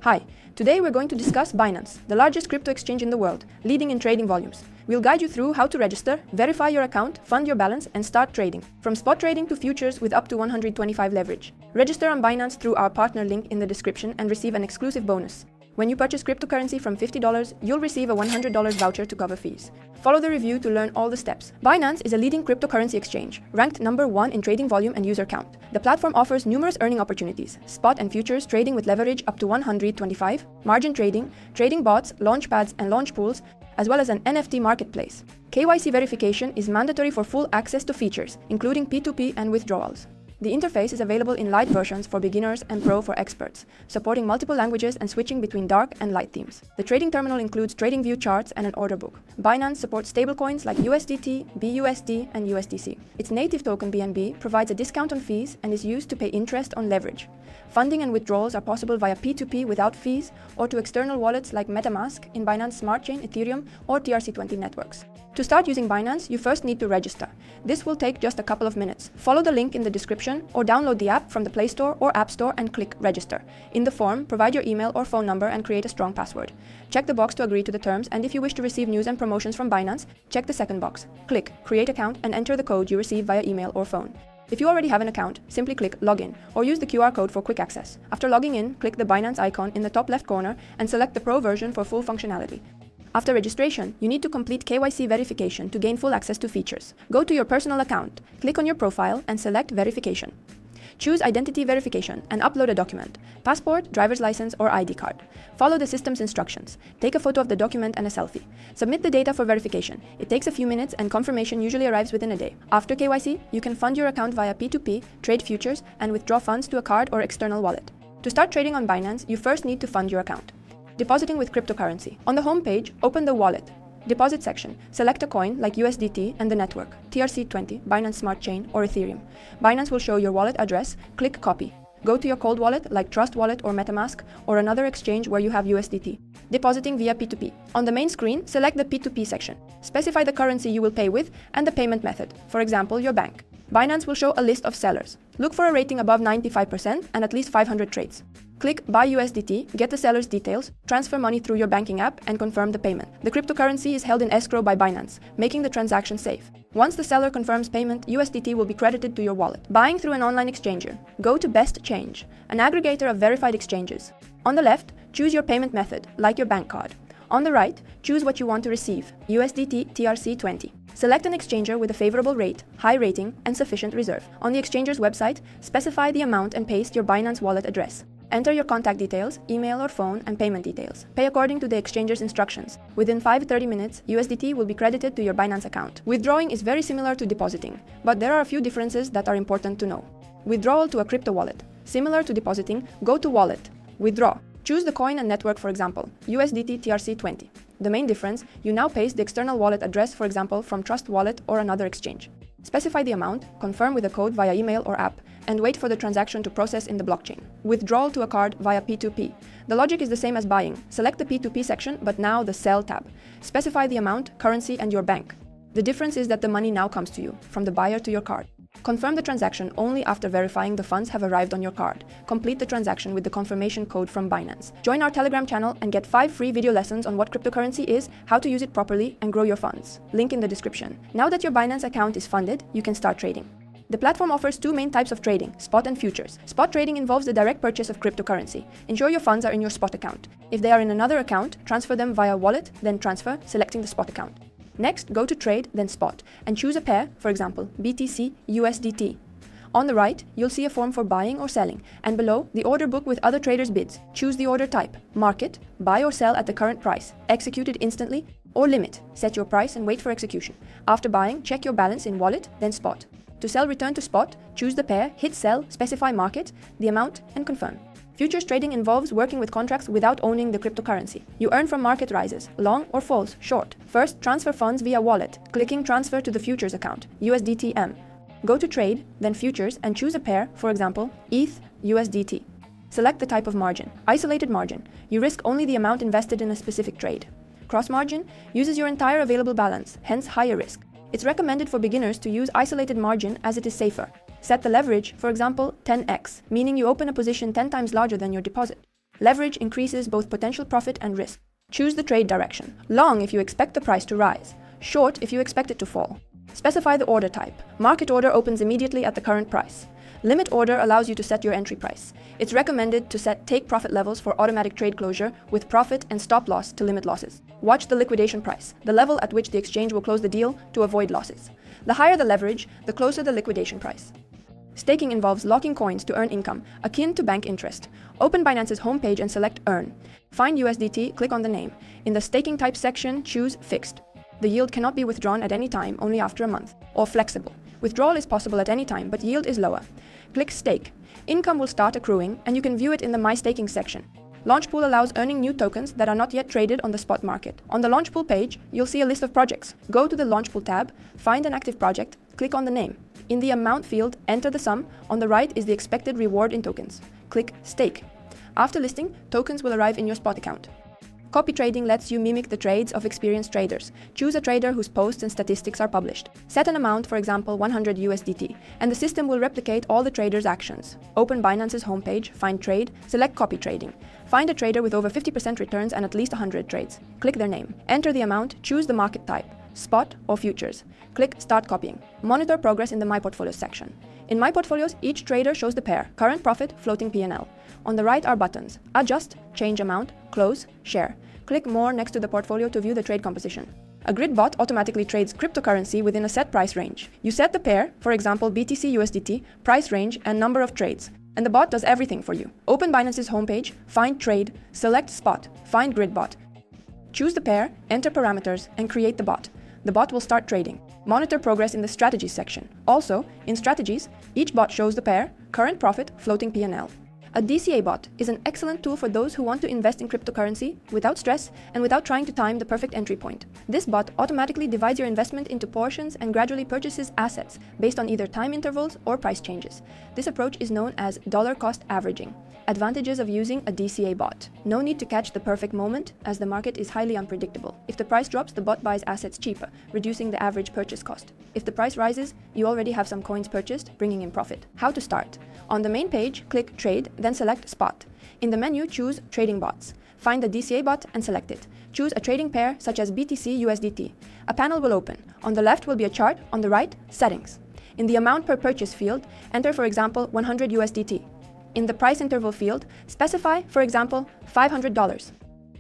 Hi, today we're going to discuss Binance, the largest crypto exchange in the world, leading in trading volumes. We'll guide you through how to register, verify your account, fund your balance, and start trading. From spot trading to futures with up to 125 leverage. Register on Binance through our partner link in the description and receive an exclusive bonus. When you purchase cryptocurrency from $50, you'll receive a $100 voucher to cover fees. Follow the review to learn all the steps. Binance is a leading cryptocurrency exchange, ranked number 1 in trading volume and user count. The platform offers numerous earning opportunities, spot and futures trading with leverage up to 125, margin trading, trading bots, launchpads and launch pools, as well as an NFT marketplace. KYC verification is mandatory for full access to features, including P2P and withdrawals. The interface is available in light versions for beginners and pro for experts, supporting multiple languages and switching between dark and light themes. The trading terminal includes TradingView charts and an order book. Binance supports stablecoins like USDT, BUSD, and USDC. Its native token BNB provides a discount on fees and is used to pay interest on leverage. Funding and withdrawals are possible via P2P without fees or to external wallets like MetaMask in Binance Smart Chain, Ethereum, or TRC20 networks. To start using Binance, you first need to register. This will take just a couple of minutes. Follow the link in the description or download the app from the Play Store or App Store and click Register. In the form, provide your email or phone number and create a strong password. Check the box to agree to the terms, and if you wish to receive news and promotions from Binance, check the second box. Click Create Account and enter the code you receive via email or phone. If you already have an account, simply click Login or use the QR code for quick access. After logging in, click the Binance icon in the top left corner and select the Pro version for full functionality. After registration, you need to complete KYC verification to gain full access to features. Go to your personal account, click on your profile and select Verification. Choose Identity Verification and upload a document, passport, driver's license or ID card. Follow the system's instructions. Take a photo of the document and a selfie. Submit the data for verification. It takes a few minutes and confirmation usually arrives within a day. After KYC, you can fund your account via P2P, trade futures, and withdraw funds to a card or external wallet. To start trading on Binance, you first need to fund your account. Depositing with cryptocurrency. On the home page, open the Wallet. Deposit section. Select a coin like USDT and the network, TRC20, Binance Smart Chain, or Ethereum. Binance will show your wallet address. Click Copy. Go to your cold wallet like Trust Wallet or MetaMask, or another exchange where you have USDT. Depositing via P2P. On the main screen, select the P2P section. Specify the currency you will pay with and the payment method, for example, your bank. Binance will show a list of sellers. Look for a rating above 95% and at least 500 trades. Click Buy USDT, get the seller's details, transfer money through your banking app, and confirm the payment. The cryptocurrency is held in escrow by Binance, making the transaction safe. Once the seller confirms payment, USDT will be credited to your wallet. Buying through an online exchanger. Go to Best Change, an aggregator of verified exchanges. On the left, choose your payment method, like your bank card. On the right, choose what you want to receive, USDT TRC20. Select an exchanger with a favorable rate, high rating, and sufficient reserve. On the exchanger's website, specify the amount and paste your Binance wallet address. Enter your contact details, email or phone, and payment details. Pay according to the exchanger's instructions. Within 5-30 minutes, USDT will be credited to your Binance account. Withdrawing is very similar to depositing, but there are a few differences that are important to know. Withdrawal to a crypto wallet. Similar to depositing, go to Wallet. Withdraw. Choose the coin and network, for example, USDT TRC20. The main difference, you now paste the external wallet address, for example, from Trust Wallet or another exchange. Specify the amount, confirm with a code via email or app, and wait for the transaction to process in the blockchain. Withdrawal to a card via P2P. The logic is the same as buying. Select the P2P section, but now the Sell tab. Specify the amount, currency, and your bank. The difference is that the money now comes to you, from the buyer to your card. Confirm the transaction only after verifying the funds have arrived on your card. Complete the transaction with the confirmation code from Binance. Join our Telegram channel and get 5 free video lessons on what cryptocurrency is, how to use it properly, and grow your funds. Link in the description. Now that your Binance account is funded, you can start trading. The platform offers 2 main types of trading, spot and futures. Spot trading involves the direct purchase of cryptocurrency. Ensure your funds are in your spot account. If they are in another account, transfer them via wallet, then transfer, selecting the spot account. Next, go to Trade, then Spot, and choose a pair, for example, BTC USDT. On the right, you'll see a form for buying or selling, and below, the order book with other traders' bids. Choose the order type, market, buy or sell at the current price, execute it instantly, or limit, set your price and wait for execution. After buying, check your balance in wallet, then Spot. To sell, return to Spot, choose the pair, hit sell, specify market, the amount, and confirm. Futures trading involves working with contracts without owning the cryptocurrency. You earn from market rises, long or falls, short. First, transfer funds via wallet, clicking transfer to the futures account, USDTM. Go to trade, then futures, and choose a pair, for example, ETH USDT. Select the type of margin, isolated margin. You risk only the amount invested in a specific trade. Cross margin uses your entire available balance, hence higher risk. It's recommended for beginners to use isolated margin as it is safer. Set the leverage, for example, 10x, meaning you open a position 10 times larger than your deposit. Leverage increases both potential profit and risk. Choose the trade direction. Long if you expect the price to rise. Short if you expect it to fall. Specify the order type. Market order opens immediately at the current price. Limit order allows you to set your entry price. It's recommended to set take profit levels for automatic trade closure with profit and stop loss to limit losses. Watch the liquidation price, the level at which the exchange will close the deal to avoid losses. The higher the leverage, the closer the liquidation price. Staking involves locking coins to earn income, akin to bank interest. Open Binance's homepage and select Earn. Find USDT, click on the name. In the staking type section, choose Fixed. The yield cannot be withdrawn at any time, only after a month. Or Flexible. Withdrawal is possible at any time, but yield is lower. Click Stake. Income will start accruing, and you can view it in the My Staking section. Launch Pool allows earning new tokens that are not yet traded on the spot market. On the Launch Pool page, you'll see a list of projects. Go to the Launch Pool tab, find an active project, click on the name. In the Amount field, enter the sum. On the right is the expected reward in tokens. Click Stake. After listing, tokens will arrive in your spot account. Copy trading lets you mimic the trades of experienced traders. Choose a trader whose posts and statistics are published. Set an amount, for example 100 USDT, and the system will replicate all the trader's actions. Open Binance's homepage, find Trade, select Copy Trading. Find a trader with over 50% returns and at least 100 trades. Click their name. Enter the amount, choose the market type, spot or futures. Click Start Copying. Monitor progress in the My Portfolios section. In My Portfolios, each trader shows the pair, current profit, floating P&L. On the right are buttons, Adjust, Change Amount, Close, Share. Click More next to the portfolio to view the trade composition. A grid bot automatically trades cryptocurrency within a set price range. You set the pair, for example BTC USDT, price range and number of trades, and the bot does everything for you. Open Binance's homepage, find Trade, select Spot, find Grid Bot. Choose the pair, enter parameters, and create the bot. The bot will start trading. Monitor progress in the Strategies section. Also, in Strategies, each bot shows the pair, current profit, floating P&L. A DCA bot is an excellent tool for those who want to invest in cryptocurrency without stress and without trying to time the perfect entry point. This bot automatically divides your investment into portions and gradually purchases assets based on either time intervals or price changes. This approach is known as dollar cost averaging. Advantages of using a DCA bot. No need to catch the perfect moment, as the market is highly unpredictable. If the price drops, the bot buys assets cheaper, reducing the average purchase cost. If the price rises, you already have some coins purchased, bringing in profit. How to start? On the main page, click Trade, then select Spot. In the menu, choose Trading Bots. Find the DCA bot and select it. Choose a trading pair such as BTC USDT. A panel will open. On the left will be a chart, on the right, Settings. In the Amount per Purchase field, enter for example 100 USDT. In the Price Interval field, specify, for example, $500.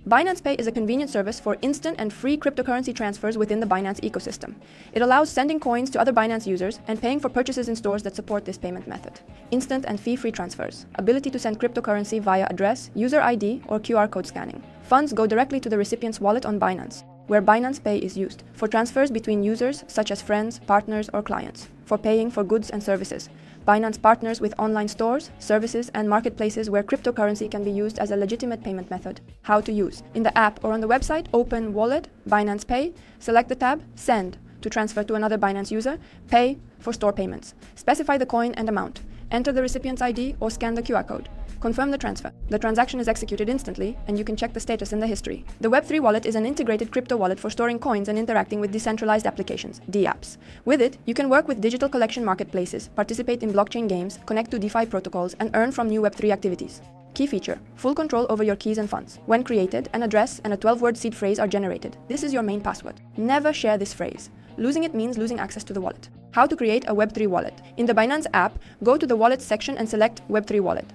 Binance Pay is a convenient service for instant and free cryptocurrency transfers within the Binance ecosystem. It allows sending coins to other Binance users and paying for purchases in stores that support this payment method. Instant and fee-free transfers. Ability to send cryptocurrency via address, user ID, or QR code scanning. Funds go directly to the recipient's wallet on Binance, where Binance Pay is used. For transfers between users, such as friends, partners, or clients. For paying for goods and services. Binance partners with online stores, services, and marketplaces where cryptocurrency can be used as a legitimate payment method. How to use. In the app or on the website, open Wallet, Binance Pay, select the tab Send to transfer to another Binance user, Pay for store payments. Specify the coin and amount. Enter the recipient's ID or scan the QR code. Confirm the transfer. The transaction is executed instantly, and you can check the status in the history. The Web3 Wallet is an integrated crypto wallet for storing coins and interacting with decentralized applications, DApps. With it, you can work with digital collection marketplaces, participate in blockchain games, connect to DeFi protocols, and earn from new Web3 activities. Key feature: full control over your keys and funds. When created, an address and a 12-word seed phrase are generated. This is your main password. Never share this phrase. Losing it means losing access to the wallet. How to create a Web3 wallet. In the Binance app, go to the Wallet section and select Web3 Wallet.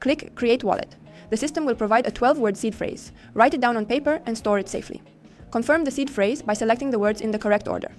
Click Create Wallet. The system will provide a 12-word seed phrase. Write it down on paper and store it safely. Confirm the seed phrase by selecting the words in the correct order.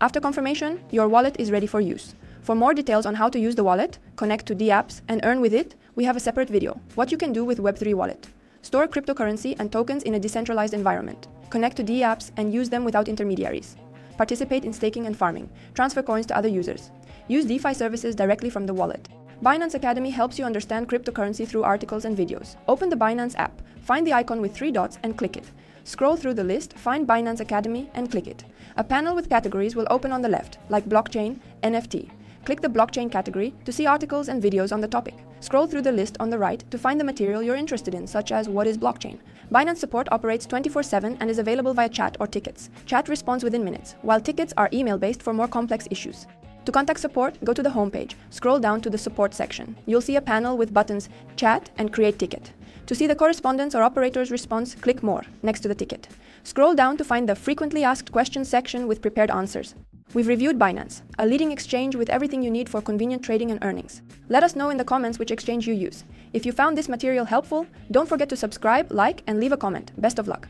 After confirmation, your wallet is ready for use. For more details on how to use the wallet, connect to DApps, and earn with it, we have a separate video. What you can do with Web3 Wallet. Store cryptocurrency and tokens in a decentralized environment. Connect to DApps and use them without intermediaries. Participate in staking and farming. Transfer coins to other users. Use DeFi services directly from the wallet. Binance Academy helps you understand cryptocurrency through articles and videos. Open the Binance app, find the icon with 3 dots and click it. Scroll through the list, find Binance Academy and click it. A panel with categories will open on the left, like blockchain, NFT. Click the blockchain category to see articles and videos on the topic. Scroll through the list on the right to find the material you're interested in, such as what is blockchain. Binance support operates 24/7 and is available via chat or tickets. Chat responds within minutes, while tickets are email-based for more complex issues. To contact support, go to the homepage, scroll down to the support section. You'll see a panel with buttons Chat and Create Ticket. To see the correspondence or operator's response, click More, next to the ticket. Scroll down to find the Frequently Asked Questions section with prepared answers. We've reviewed Binance, a leading exchange with everything you need for convenient trading and earnings. Let us know in the comments which exchange you use. If you found this material helpful, don't forget to subscribe, like, and leave a comment. Best of luck.